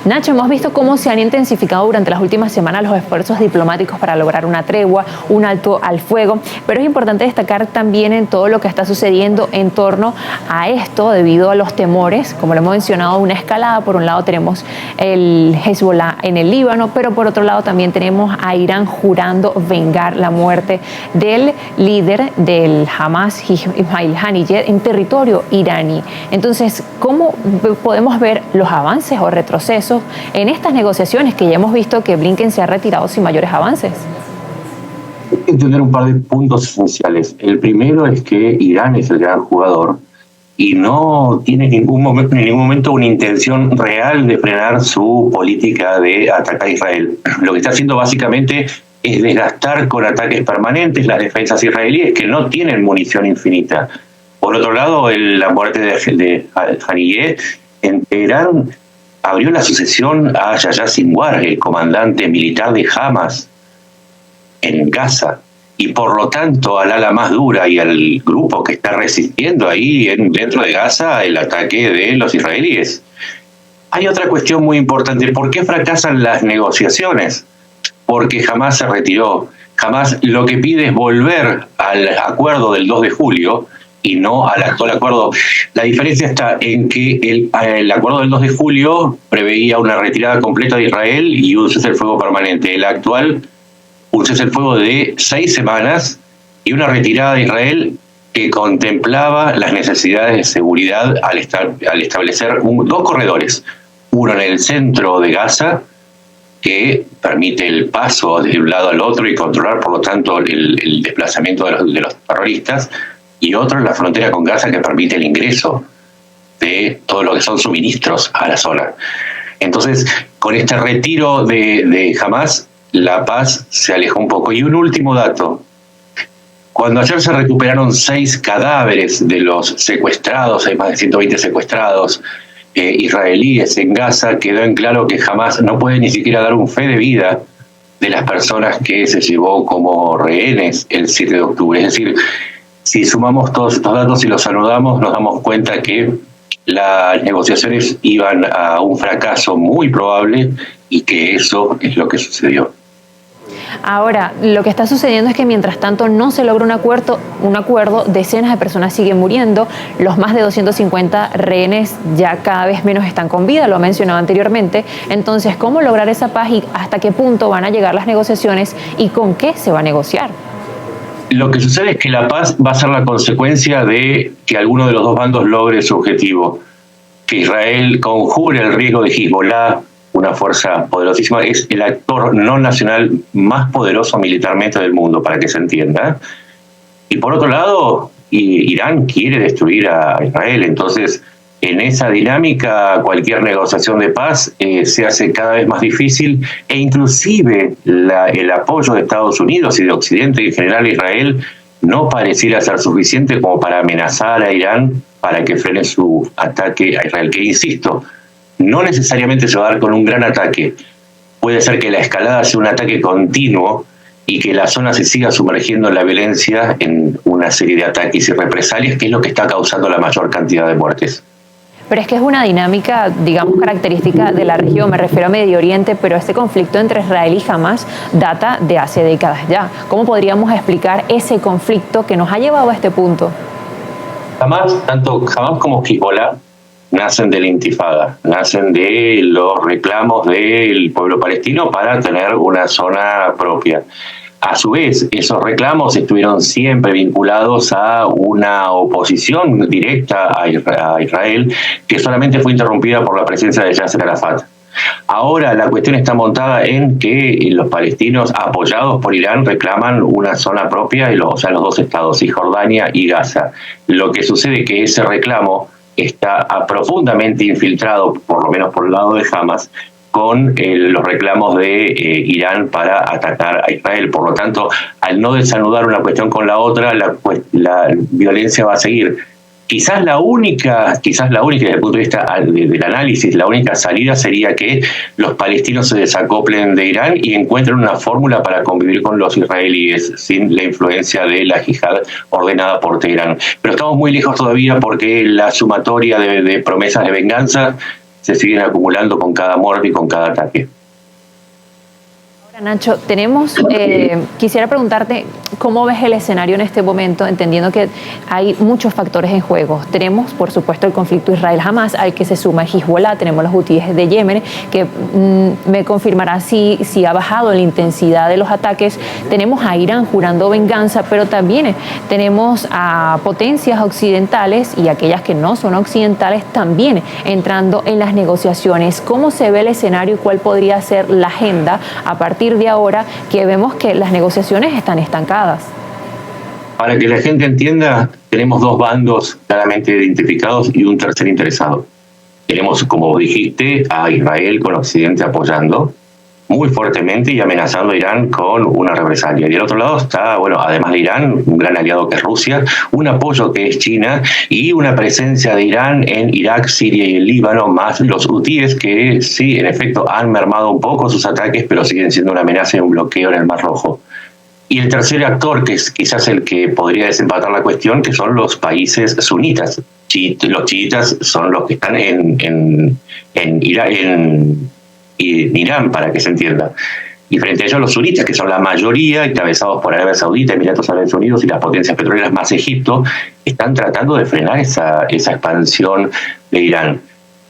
Nacho, hemos visto cómo se han intensificado durante las últimas semanas los esfuerzos diplomáticos para lograr una tregua, un alto al fuego, pero es importante destacar también en todo lo que está sucediendo en torno a esto debido a los temores, como lo hemos mencionado, una escalada. Por un lado tenemos el Hezbollah en el Líbano, pero por otro lado también tenemos a Irán jurando vengar la muerte del líder del Hamas, Ismail Haniyeh, en territorio iraní. Entonces, ¿cómo podemos ver los avances o retrocesos en estas negociaciones que ya hemos visto que Blinken se ha retirado sin mayores avances? Hay que entender un par de puntos esenciales. El primero es que Irán es el gran jugador y no tiene en ningún momento una intención real de frenar su política de atacar a Israel. Lo que está haciendo básicamente es desgastar con ataques permanentes las defensas israelíes que no tienen munición infinita. Por otro lado, la muerte de Haniyeh en Teherán abrió la sucesión a Yahya Sinwar, el comandante militar de Hamas en Gaza, y por lo tanto al ala más dura y al grupo que está resistiendo ahí dentro de Gaza el ataque de los israelíes. Hay otra cuestión muy importante. ¿Por qué fracasan las negociaciones? Porque jamás se retiró. Jamás lo que pide es volver al acuerdo del 2 de julio y no al actual acuerdo. La diferencia está en que el acuerdo del 2 de julio preveía una retirada completa de Israel y un cese al fuego permanente. El actual, un cese al fuego de 6 semanas y una retirada de Israel que contemplaba las necesidades de seguridad al establecer dos corredores. Uno en el centro de Gaza, que permite el paso de un lado al otro y controlar, por lo tanto, el desplazamiento de los terroristas, y otro en la frontera con Gaza que permite el ingreso de todo lo que son suministros a la zona. Entonces, con este retiro de Hamas, la paz se alejó un poco. Y un último dato. Cuando ayer se recuperaron 6 cadáveres de los secuestrados, hay más de 120 secuestrados israelíes en Gaza, quedó en claro que Hamas no puede ni siquiera dar un fe de vida de las personas que se llevó como rehenes el 7 de octubre. Es decir, si sumamos todos estos datos y los anudamos, nos damos cuenta que las negociaciones iban a un fracaso muy probable y que eso es lo que sucedió. Ahora, lo que está sucediendo es que mientras tanto no se logra un acuerdo, decenas de personas siguen muriendo, los más de 250 rehenes ya cada vez menos están con vida, lo he mencionado anteriormente. Entonces, ¿cómo lograr esa paz y hasta qué punto van a llegar las negociaciones y con qué se va a negociar? Lo que sucede es que la paz va a ser la consecuencia de que alguno de los dos bandos logre su objetivo, que Israel conjure el riesgo de Hezbollah, una fuerza poderosísima, es el actor no nacional más poderoso militarmente del mundo, para que se entienda. Y por otro lado, Irán quiere destruir a Israel. Entonces, en esa dinámica, cualquier negociación de paz se hace cada vez más difícil, e inclusive el apoyo de Estados Unidos y de Occidente y en general Israel no pareciera ser suficiente como para amenazar a Irán para que frene su ataque a Israel, que insisto, no necesariamente se va a dar con un gran ataque. Puede ser que la escalada sea un ataque continuo y que la zona se siga sumergiendo en la violencia en una serie de ataques y represalias, que es lo que está causando la mayor cantidad de muertes. Pero es que es una dinámica, digamos, característica de la región, me refiero a Medio Oriente, pero este conflicto entre Israel y Hamas data de hace décadas ya. ¿Cómo podríamos explicar ese conflicto que nos ha llevado a este punto? Tanto Hamas como Hezbollah nacen de la intifada, nacen de los reclamos del pueblo palestino para tener una zona propia. A su vez, esos reclamos estuvieron siempre vinculados a una oposición directa a Israel, que solamente fue interrumpida por la presencia de Yasser Arafat. Ahora la cuestión está montada en que los palestinos, apoyados por Irán, reclaman una zona propia, o sea, los dos estados, Cisjordania y Gaza. Lo que sucede es que ese reclamo está profundamente infiltrado, por lo menos por el lado de Hamas, con los reclamos de Irán para atacar a Israel. Por lo tanto, al no desanudar una cuestión con la otra, la violencia va a seguir. Quizás la única, desde el punto de vista del análisis, la única salida sería que los palestinos se desacoplen de Irán y encuentren una fórmula para convivir con los israelíes sin la influencia de la yihad ordenada por Teherán. Pero estamos muy lejos todavía porque la sumatoria de promesas de venganza se siguen acumulando con cada muerte y con cada ataque. Nacho, quisiera preguntarte cómo ves el escenario en este momento, entendiendo que hay muchos factores en juego. Tenemos, por supuesto, el conflicto Israel-Hamas, al que se suma Hezbollah, tenemos los hutíes de Yemen, que me confirmará si ha bajado la intensidad de los ataques. Tenemos a Irán jurando venganza, pero también tenemos a potencias occidentales y aquellas que no son occidentales también entrando en las negociaciones. ¿Cómo se ve el escenario y cuál podría ser la agenda a partir de ahora que vemos que las negociaciones están estancadas? Para que la gente entienda, tenemos dos bandos claramente identificados y un tercer interesado. Tenemos, como dijiste, a Israel con Occidente apoyando muy fuertemente y amenazando a Irán con una represalia. Y del otro lado está, bueno, además de Irán, un gran aliado que es Rusia, un apoyo que es China y una presencia de Irán en Irak, Siria y el Líbano, más los hutíes que sí, en efecto, han mermado un poco sus ataques, pero siguen siendo una amenaza y un bloqueo en el Mar Rojo. Y el tercer actor, que es quizás el que podría desempatar la cuestión, que son los países sunitas. Los chiitas son los que están en Irán, para que se entienda. Y frente a ellos los sunitas, que son la mayoría, encabezados por Arabia Saudita, Emiratos Árabes Unidos y las potencias petroleras más Egipto, están tratando de frenar esa expansión de Irán.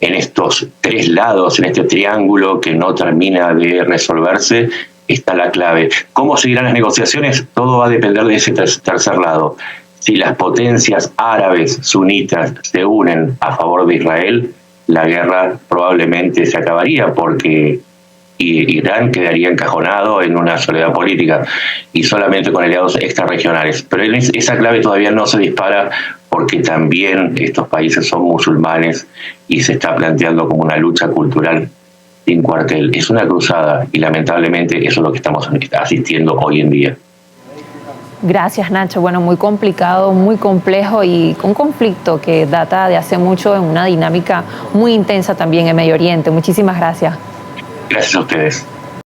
En estos tres lados, en este triángulo que no termina de resolverse, está la clave. ¿Cómo seguirán las negociaciones? Todo va a depender de ese tercer lado. Si las potencias árabes sunitas se unen a favor de Israel, la guerra probablemente se acabaría porque Irán quedaría encajonado en una soledad política y solamente con aliados extrarregionales. Pero esa clave todavía no se dispara porque también estos países son musulmanes y se está planteando como una lucha cultural sin cuartel. Es una cruzada y lamentablemente eso es lo que estamos asistiendo hoy en día. Gracias, Nacho. Bueno, muy complicado, muy complejo y un conflicto que data de hace mucho en una dinámica muy intensa también en Medio Oriente. Muchísimas gracias. Gracias a ustedes.